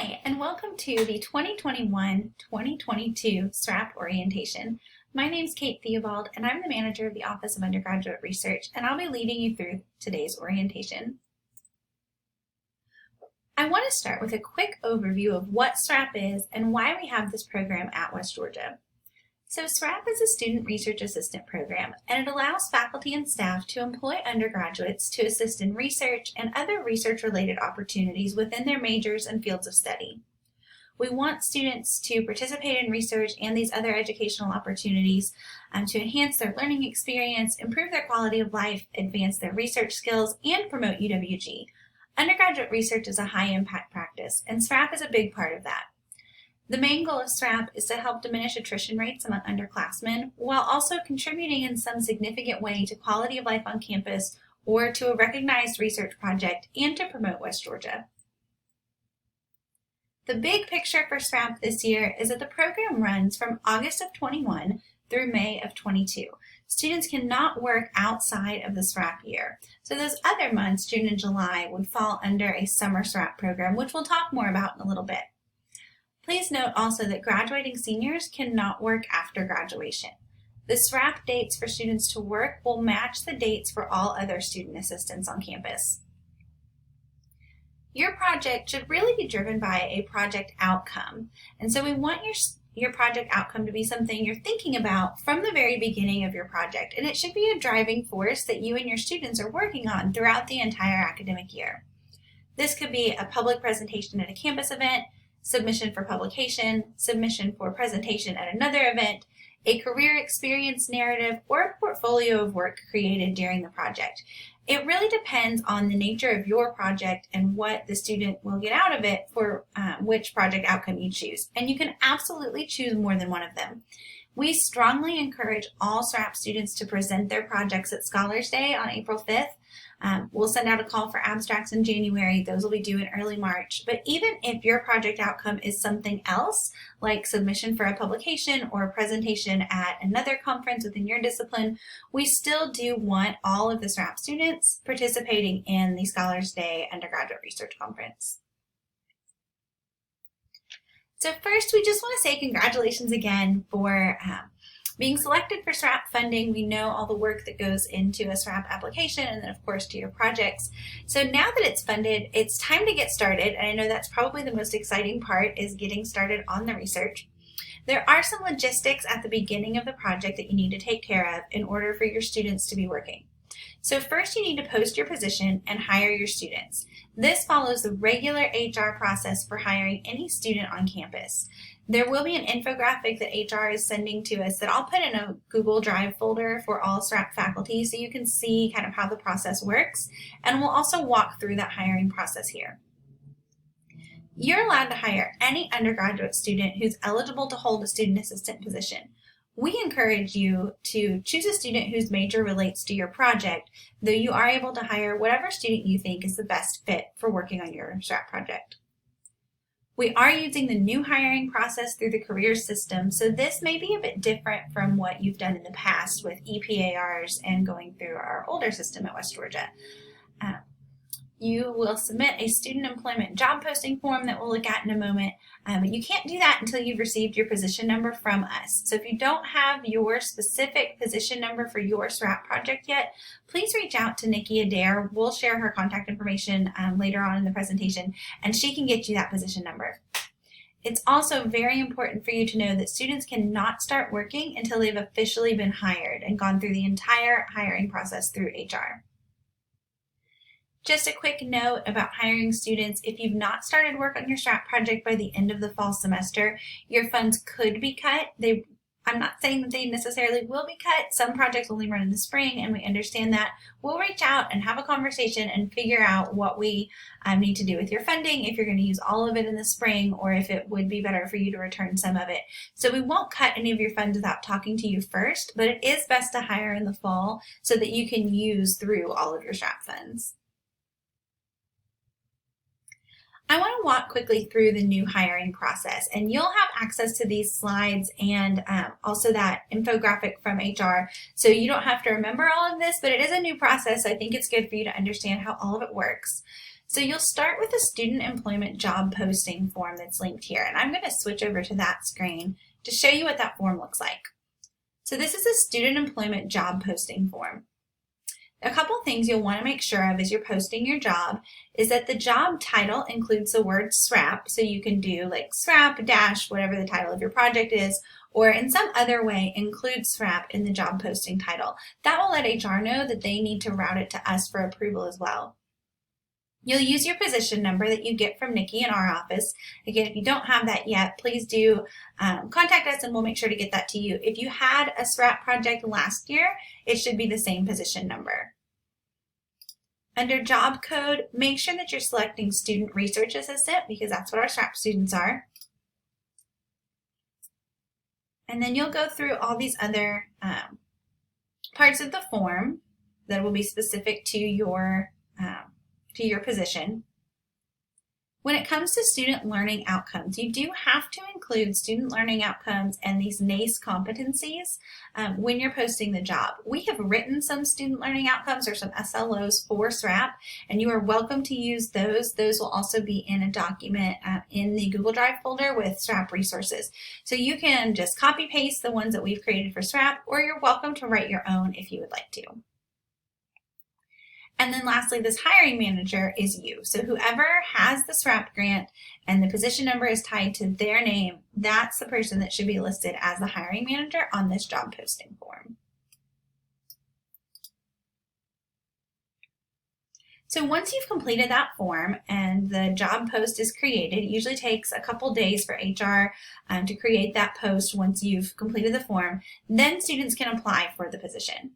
Hi, and welcome to the 2021-2022 SRAP orientation. My name is Kate Theobald, and I'm the manager of the Office of Undergraduate Research, and I'll be leading you through today's orientation. I want to start with a quick overview of what SRAP is and why we have this program at West Georgia. So SRAP is a student research assistant program, and it allows faculty and staff to employ undergraduates to assist in research and other research-related opportunities within their majors and fields of study. We want students to participate in research and these other educational opportunities to enhance their learning experience, improve their quality of life, advance their research skills, and promote UWG. Undergraduate research is a high-impact practice, and SRAP is a big part of that. The main goal of SRAP is to help diminish attrition rates among underclassmen while also contributing in some significant way to quality of life on campus or to a recognized research project and to promote West Georgia. The big picture for SRAP this year is that the program runs from August of 21 through May of 22. Students cannot work outside of the SRAP year. So those other months, June and July, would fall under a summer SRAP program, which we'll talk more about in a little bit. Please note also that graduating seniors cannot work after graduation. The SRAP dates for students to work will match the dates for all other student assistants on campus. Your project should really be driven by a project outcome. And so we want your project outcome to be something you're thinking about from the very beginning of your project. And it should be a driving force that you and your students are working on throughout the entire academic year. This could be a public presentation at a campus event, submission for publication, submission for presentation at another event, a career experience narrative, or a portfolio of work created during the project. It really depends on the nature of your project and what the student will get out of it for which project outcome you choose. And you can absolutely choose more than one of them. We strongly encourage all SRAP students to present their projects at Scholars Day on April 5th. We'll send out a call for abstracts in January. Those will be due in early March. But even if your project outcome is something else, like submission for a publication or a presentation at another conference within your discipline, we still do want all of the SRAP students participating in the Scholars Day Undergraduate Research Conference. So first, we just want to say congratulations again for being selected for SRAP funding. We know all the work that goes into a SRAP application and then of course to your projects. So now that it's funded, it's time to get started. And I know that's probably the most exciting part, is getting started on the research. There are some logistics at the beginning of the project that you need to take care of in order for your students to be working. So first you need to post your position and hire your students. This follows the regular HR process for hiring any student on campus. There will be an infographic that HR is sending to us that I'll put in a Google Drive folder for all SRAP faculty so you can see kind of how the process works, and we'll also walk through that hiring process here. You're allowed to hire any undergraduate student who's eligible to hold a student assistant position. We encourage you to choose a student whose major relates to your project, though you are able to hire whatever student you think is the best fit for working on your SRAP project. We are using the new hiring process through the careers system, so this may be a bit different from what you've done in the past with EPARs and going through our older system at West Georgia. You will submit a student employment job posting form that we'll look at in a moment, but you can't do that until you've received your position number from us. So if you don't have your specific position number for your SRAP project yet, please reach out to Nikki Adair. We'll share her contact information later on in the presentation, and she can get you that position number. It's also very important for you to know that students cannot start working until they've officially been hired and gone through the entire hiring process through HR. Just a quick note about hiring students. If you've not started work on your SRAP project by the end of the fall semester, your funds could be cut. I'm not saying that they necessarily will be cut. Some projects only run in the spring, and we understand that. We'll reach out and have a conversation and figure out what we need to do with your funding, if you're going to use all of it in the spring or if it would be better for you to return some of it. So we won't cut any of your funds without talking to you first, but it is best to hire in the fall so that you can use through all of your SRAP funds. I want to walk quickly through the new hiring process, and you'll have access to these slides and also that infographic from HR, so you don't have to remember all of this, but it is a new process, so I think it's good for you to understand how all of it works. So you'll start with a student employment job posting form that's linked here, and I'm going to switch over to that screen to show you what that form looks like. So this is a student employment job posting form. A couple things you'll want to make sure of as you're posting your job is that the job title includes the word SRAP, so you can do like SRAP dash whatever the title of your project is, or in some other way include SRAP in the job posting title. That will let HR know that they need to route it to us for approval as well. You'll use your position number that you get from Nikki in our office. Again, if you don't have that yet, please do contact us and we'll make sure to get that to you. If you had a SRAP project last year, it should be the same position number. Under job code, make sure that you're selecting Student Research Assistant because that's what our SRAP students are. And then you'll go through all these other parts of the form that will be specific to your position. When it comes to student learning outcomes, you do have to include student learning outcomes and these NACE competencies when you're posting the job. We have written some student learning outcomes or some SLOs for SRAP, and you are welcome to use those. Those will also be in a document in the Google Drive folder with SRAP resources. So you can just copy paste the ones that we've created for SRAP, or you're welcome to write your own if you would like to. And then lastly, this hiring manager is you. So whoever has the SRAP grant and the position number is tied to their name, that's the person that should be listed as the hiring manager on this job posting form. So once you've completed that form and the job post is created, it usually takes a couple days for HR to create that post once you've completed the form, then students can apply for the position.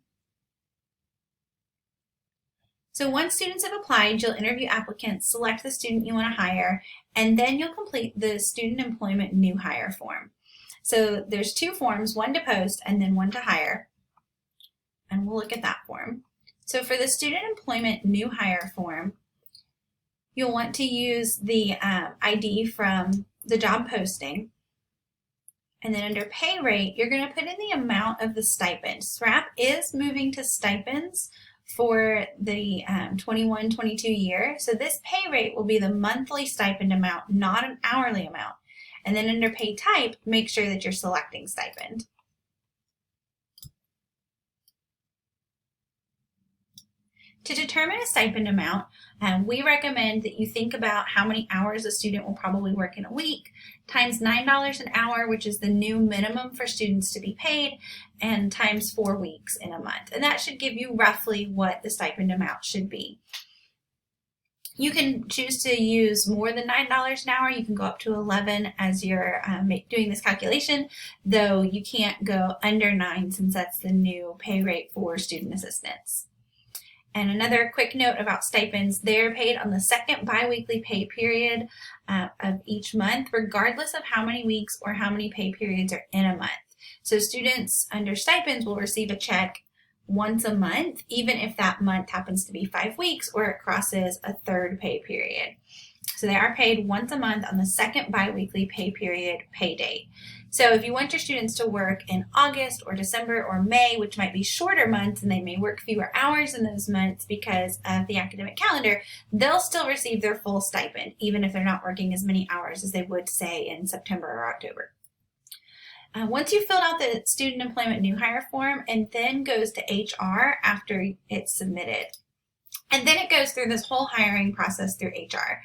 So once students have applied, you'll interview applicants, select the student you want to hire, and then you'll complete the student employment new hire form. So there's two forms, one to post and then one to hire. And we'll look at that form. So for the student employment new hire form, you'll want to use the ID from the job posting. And then under pay rate, you're going to put in the amount of the stipend. SRAP is moving to stipends for the 21-22 year. So this pay rate will be the monthly stipend amount, not an hourly amount. And then under pay type, make sure that you're selecting stipend. To determine a stipend amount, we recommend that you think about how many hours a student will probably work in a week, times $9 an hour, which is the new minimum for students to be paid, and times 4 weeks in a month. And that should give you roughly what the stipend amount should be. You can choose to use more than $9 an hour. You can go up to $11 as you're doing this calculation, though you can't go under $9 since that's the new pay rate for student assistants. And another quick note about stipends, they're paid on the second biweekly pay period of each month, regardless of how many weeks or how many pay periods are in a month. So students under stipends will receive a check once a month, even if that month happens to be 5 weeks or it crosses a third pay period. So they are paid once a month on the second biweekly pay period pay date. So if you want your students to work in August or December or May, which might be shorter months and they may work fewer hours in those months because of the academic calendar, they'll still receive their full stipend, even if they're not working as many hours as they would, say, in September or October. Once you've filled out the student employment new hire form, and then goes to HR after it's submitted. And then it goes through this whole hiring process through HR.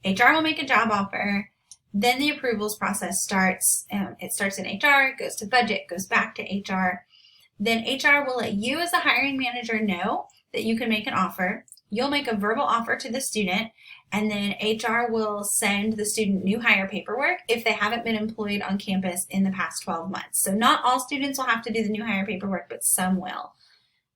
HR will make a job offer. Then the approvals process starts. It starts in HR, goes to budget, goes back to HR. Then HR will let you as the hiring manager know that you can make an offer. You'll make a verbal offer to the student, and then HR will send the student new hire paperwork if they haven't been employed on campus in the past 12 months. So not all students will have to do the new hire paperwork, but some will.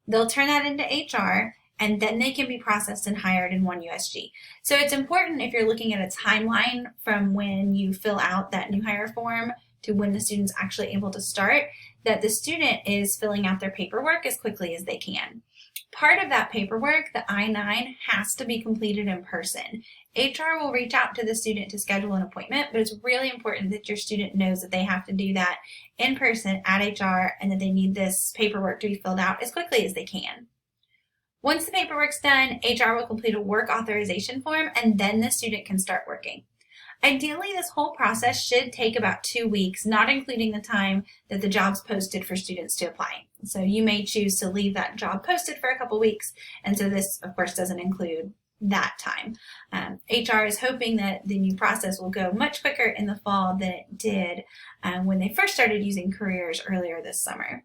They'll turn that into HR, and then they can be processed and hired in OneUSG. So it's important, if you're looking at a timeline from when you fill out that new hire form to when the student's actually able to start, that the student is filling out their paperwork as quickly as they can. Part of that paperwork, the I-9, has to be completed in person. HR will reach out to the student to schedule an appointment, but it's really important that your student knows that they have to do that in person at HR and that they need this paperwork to be filled out as quickly as they can. Once the paperwork's done, HR will complete a work authorization form, and then the student can start working. Ideally, this whole process should take about 2 weeks, not including the time that the job's posted for students to apply. So you may choose to leave that job posted for a couple weeks, and so this, of course, doesn't include that time. HR is hoping that the new process will go much quicker in the fall than it did when they first started using careers earlier this summer.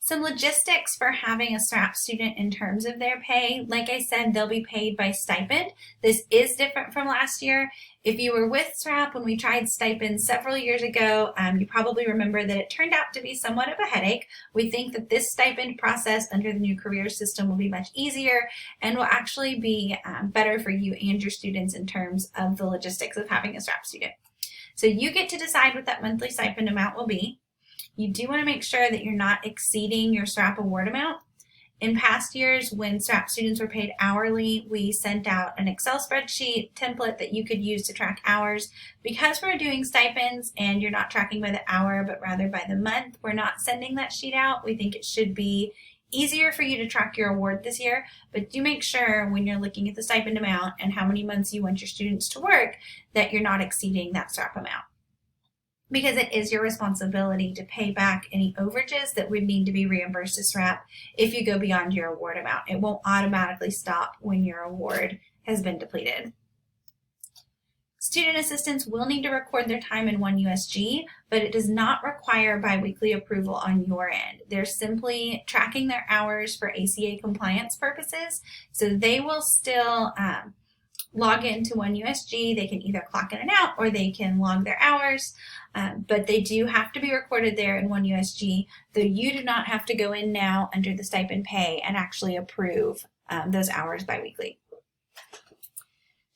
Some logistics for having a SRAP student in terms of their pay. Like I said, they'll be paid by stipend. This is different from last year. If you were with SRAP when we tried stipends several years ago, you probably remember that it turned out to be somewhat of a headache. We think that this stipend process under the new career system will be much easier and will actually be better for you and your students in terms of the logistics of having a SRAP student. So you get to decide what that monthly stipend amount will be. You do want to make sure that you're not exceeding your SRAP award amount. In past years, when SRAP students were paid hourly, we sent out an Excel spreadsheet template that you could use to track hours. Because we're doing stipends and you're not tracking by the hour, but rather by the month, we're not sending that sheet out. We think it should be easier for you to track your award this year, but do make sure when you're looking at the stipend amount and how many months you want your students to work that you're not exceeding that SRAP amount, because it is your responsibility to pay back any overages that would need to be reimbursed to SRAP if you go beyond your award amount. It won't automatically stop when your award has been depleted. Student assistants will need to record their time in OneUSG, but it does not require biweekly approval on your end. They're simply tracking their hours for ACA compliance purposes, so they will still log into OneUSG. They can either clock in and out or they can log their hours, but they do have to be recorded there in OneUSG, though you do not have to go in now under the stipend pay and actually approve those hours biweekly.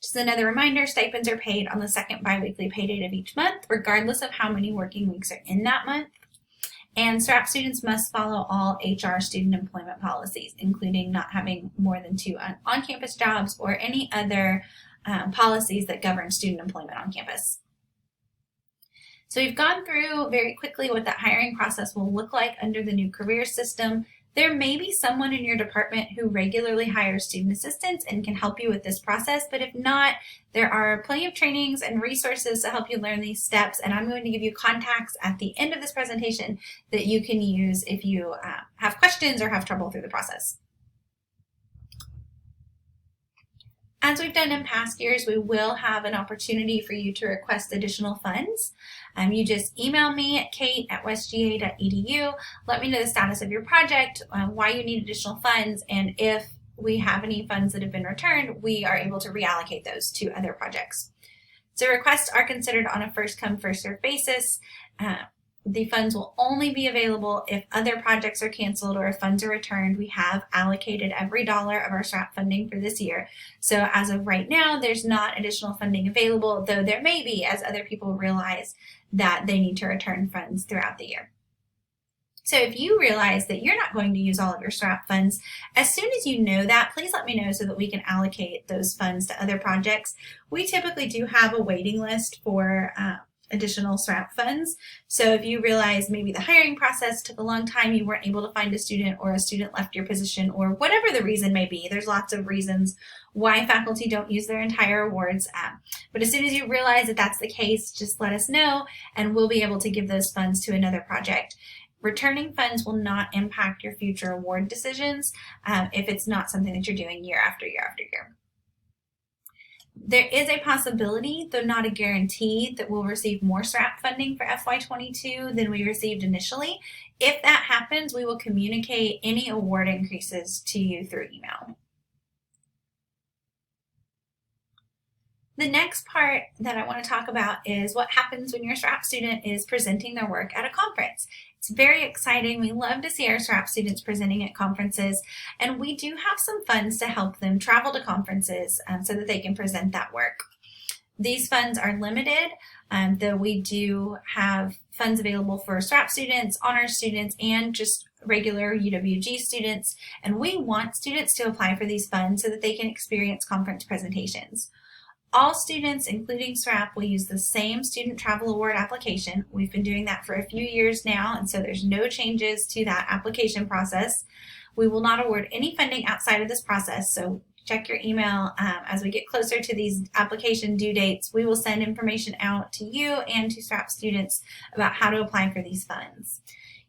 Just another reminder, stipends are paid on the second biweekly pay date of each month, regardless of how many working weeks are in that month. And SRAP students must follow all HR student employment policies, including not having more than 2 on-campus jobs or any other policies that govern student employment on campus. So we've gone through very quickly what that hiring process will look like under the new career system. There may be someone in your department who regularly hires student assistants and can help you with this process, but if not, there are plenty of trainings and resources to help you learn these steps, and I'm going to give you contacts at the end of this presentation that you can use if you have questions or have trouble through the process. As we've done in past years, we will have an opportunity for you to request additional funds. You just email me at kate@westga.edu. Let me know the status of your project, why you need additional funds, and if we have any funds that have been returned, we are able to reallocate those to other projects. So requests are considered on a first-come, first-served basis. The funds will only be available if other projects are canceled or if funds are returned. We have allocated every dollar of our SRAP funding for this year. So as of right now, there's not additional funding available, though there may be as other people realize that they need to return funds throughout the year. So if you realize that you're not going to use all of your SRAP funds, as soon as you know that, please let me know so that we can allocate those funds to other projects. We typically do have a waiting list for additional SRAP funds. So if you realize maybe the hiring process took a long time, you weren't able to find a student, or a student left your position, or whatever the reason may be, there's lots of reasons why faculty don't use their entire awards. But as soon as you realize that that's the case, just let us know and we'll be able to give those funds to another project. Returning funds will not impact your future award decisions if it's not something that you're doing year after year after year. There is a possibility, though not a guarantee, that we'll receive more SRAP funding for FY22 than we received initially. If that happens, we will communicate any award increases to you through email. The next part that I want to talk about is what happens when your SRAP student is presenting their work at a conference. It's very exciting. We love to see our SRAP students presenting at conferences, and we do have some funds to help them travel to conferences so that they can present that work. These funds are limited, though we do have funds available for SRAP students, honors students, and just regular UWG students, and we want students to apply for these funds so that they can experience conference presentations. All students, including SRAP, will use the same Student Travel Award application. We've been doing that for a few years now, and so there's no changes to that application process. We will not award any funding outside of this process, so check your email. As we get closer to these application due dates, we will send information out to you and to SRAP students about how to apply for these funds.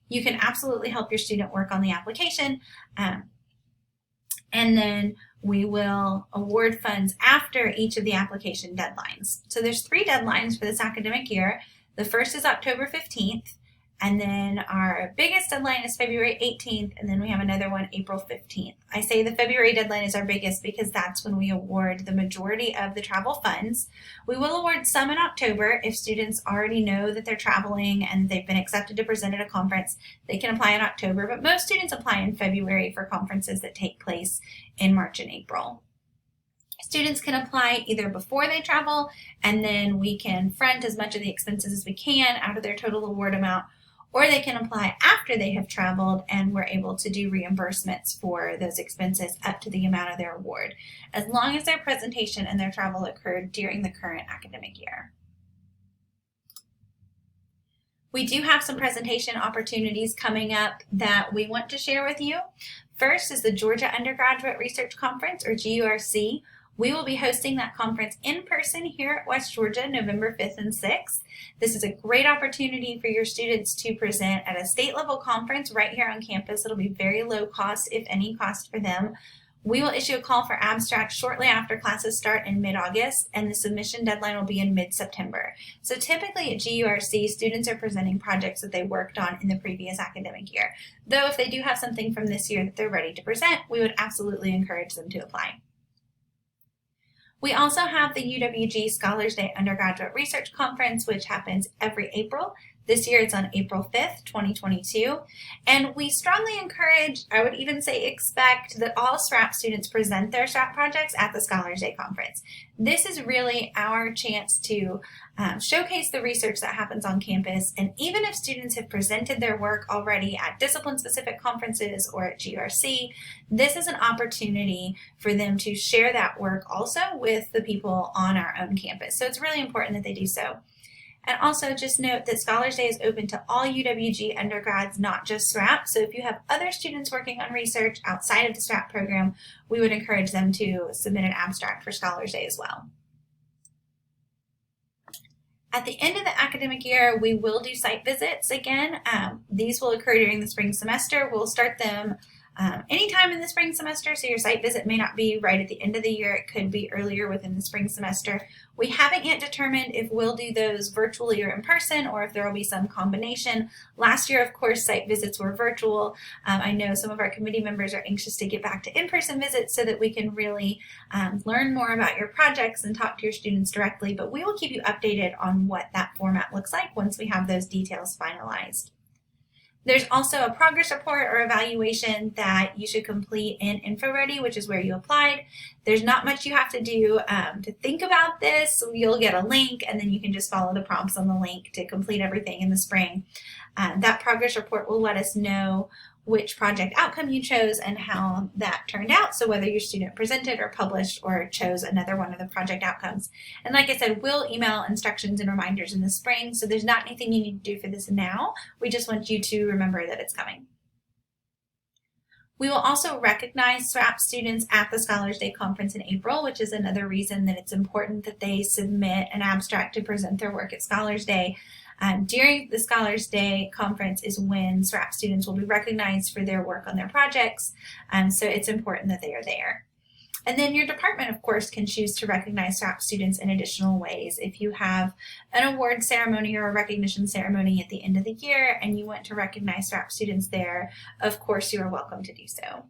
You can absolutely help your student work on the application, and then we will award funds after each of the application deadlines. So there's 3 deadlines for this academic year. The first is October 15th, and then our biggest deadline is February 18th, and then we have another one April 15th. I say the February deadline is our biggest because that's when we award the majority of the travel funds. We will award some in October if students already know that they're traveling and they've been accepted to present at a conference. They can apply in October, but most students apply in February for conferences that take place in March and April. Students can apply either before they travel, and then we can front as much of the expenses as we can out of their total award amount, or they can apply after they have traveled and we're able to do reimbursements for those expenses up to the amount of their award, as long as their presentation and their travel occurred during the current academic year. We do have some presentation opportunities coming up that we want to share with you. First is the Georgia Undergraduate Research Conference, or GURC. We will be hosting that conference in person here at West Georgia, November 5th and 6th. This is a great opportunity for your students to present at a state level conference right here on campus. It'll be very low cost, if any cost for them. We will issue a call for abstracts shortly after classes start in mid-August, and the submission deadline will be in mid-September. So typically at GURC, students are presenting projects that they worked on in the previous academic year. Though if they do have something from this year that they're ready to present, we would absolutely encourage them to apply. We also have the UWG Scholars Day Undergraduate Research Conference, which happens every April. This year it's on April 5th, 2022. And we strongly encourage, I would even say expect, that all SRAP students present their SRAP projects at the Scholars Day Conference. This is really our chance to showcase the research that happens on campus. And even if students have presented their work already at discipline-specific conferences or at GRC, this is an opportunity for them to share that work also with the people on our own campus. So it's really important that they do so. And also just note that Scholars Day is open to all UWG undergrads, not just SRAP. So if you have other students working on research outside of the SRAP program, we would encourage them to submit an abstract for Scholars Day as well. At the end of the academic year, we will do site visits again. These will occur during the spring semester. We'll start them anytime in the spring semester, so your site visit may not be right at the end of the year. It could be earlier within the spring semester. We haven't yet determined if we'll do those virtually or in person, or if there will be some combination. Last year, of course, site visits were virtual. I know some of our committee members are anxious to get back to in-person visits so that we can really learn more about your projects and talk to your students directly, but we will keep you updated on what that format looks like once we have those details finalized. There's also a progress report or evaluation that you should complete in InfoReady, which is where you applied. There's not much you have to do to think about this. You'll get a link, and then you can just follow the prompts on the link to complete everything in the spring. That progress report will let us know which project outcome you chose and how that turned out, so whether your student presented or published or chose another one of the project outcomes. And like I said, we'll email instructions and reminders in the spring, so there's not anything you need to do for this now. We just want you to remember that it's coming. We will also recognize SRAP students at the Scholars Day Conference in April, which is another reason that it's important that they submit an abstract to present their work at Scholars Day. During the Scholars Day Conference is when SRAP students will be recognized for their work on their projects, so it's important that they are there. And then your department, of course, can choose to recognize SRAP students in additional ways. If you have an award ceremony or a recognition ceremony at the end of the year and you want to recognize SRAP students there, of course you are welcome to do so.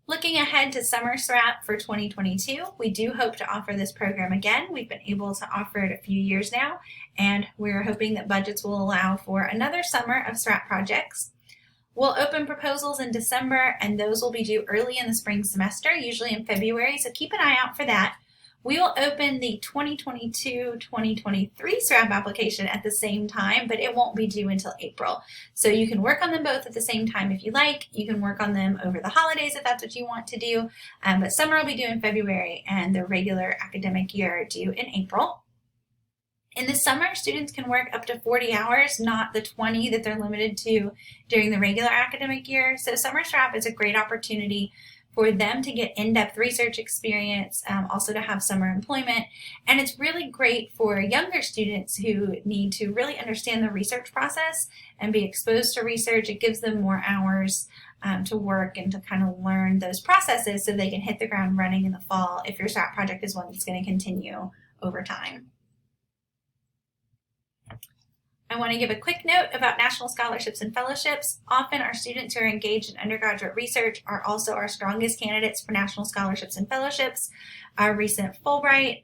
Looking ahead to summer SRAP for 2022, we do hope to offer this program again. We've been able to offer it a few years now, and we're hoping that budgets will allow for another summer of SRAP projects. We'll open proposals in December, and those will be due early in the spring semester, usually in February, so keep an eye out for that. We will open the 2022-2023 SRAP application at the same time, but it won't be due until April. So you can work on them both at the same time if you like. You can work on them over the holidays if that's what you want to do. But summer will be due in February and the regular academic year due in April. In the summer, students can work up to 40 hours, not the 20 that they're limited to during the regular academic year. So summer SRAP is a great opportunity for them to get in-depth research experience, also to have summer employment. And it's really great for younger students who need to really understand the research process and be exposed to research. It gives them more hours to work and to kind of learn those processes so they can hit the ground running in the fall if your SRAP project is one that's going to continue over time. I want to give a quick note about national scholarships and fellowships. Often our students who are engaged in undergraduate research are also our strongest candidates for national scholarships and fellowships. Our recent Fulbright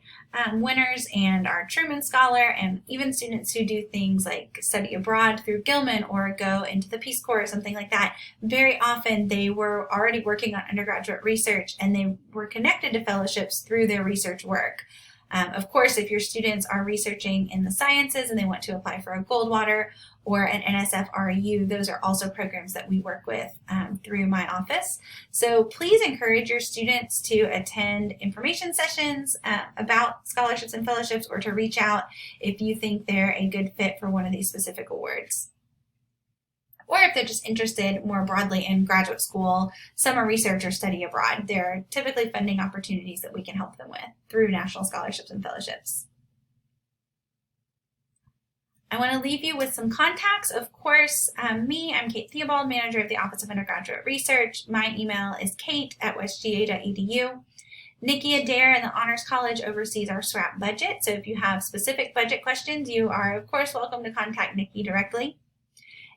winners and our Truman Scholar, and even students who do things like study abroad through Gilman or go into the Peace Corps or something like that, very often they were already working on undergraduate research and they were connected to fellowships through their research work. Of course, if your students are researching in the sciences and they want to apply for a Goldwater or an NSF REU, those are also programs that we work with through my office. So please encourage your students to attend information sessions about scholarships and fellowships, or to reach out if you think they're a good fit for one of these specific awards. Or if they're just interested more broadly in graduate school, summer research, or study abroad, there are typically funding opportunities that we can help them with through national scholarships and fellowships. I want to leave you with some contacts. Of course, I'm Kate Theobald, manager of the Office of Undergraduate Research. My email is kate@westga.edu. Nikki Adair in the Honors College oversees our SRAP budget. So if you have specific budget questions, you are, of course, welcome to contact Nikki directly.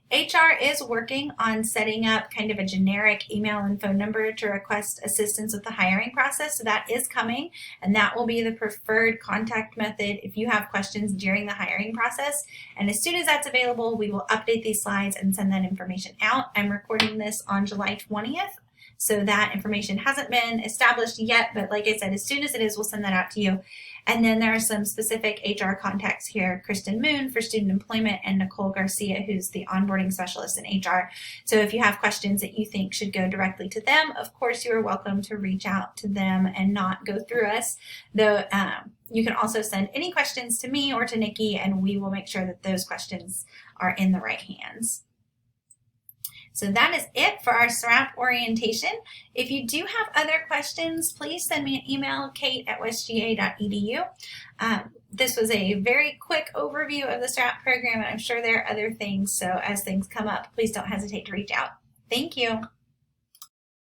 HR is working on setting up kind of a generic email and phone number to request assistance with the hiring process. So that is coming, and that will be the preferred contact method if you have questions during the hiring process. And as soon as that's available, we will update these slides and send that information out. I'm recording this on July 20th. So that information hasn't been established yet, but like I said, as soon as it is, we'll send that out to you. And then there are some specific HR contacts here, Kristen Moon for student employment and Nicole Garcia, who's the onboarding specialist in HR. So if you have questions that you think should go directly to them, of course, you are welcome to reach out to them and not go through us. Though you can also send any questions to me or to Nikki, and we will make sure that those questions are in the right hands. So that is it for our SRAP orientation. If you do have other questions, please send me an email, kate@westga.edu. This was a very quick overview of the SRAP program, and I'm sure there are other things. So as things come up, please don't hesitate to reach out. Thank you.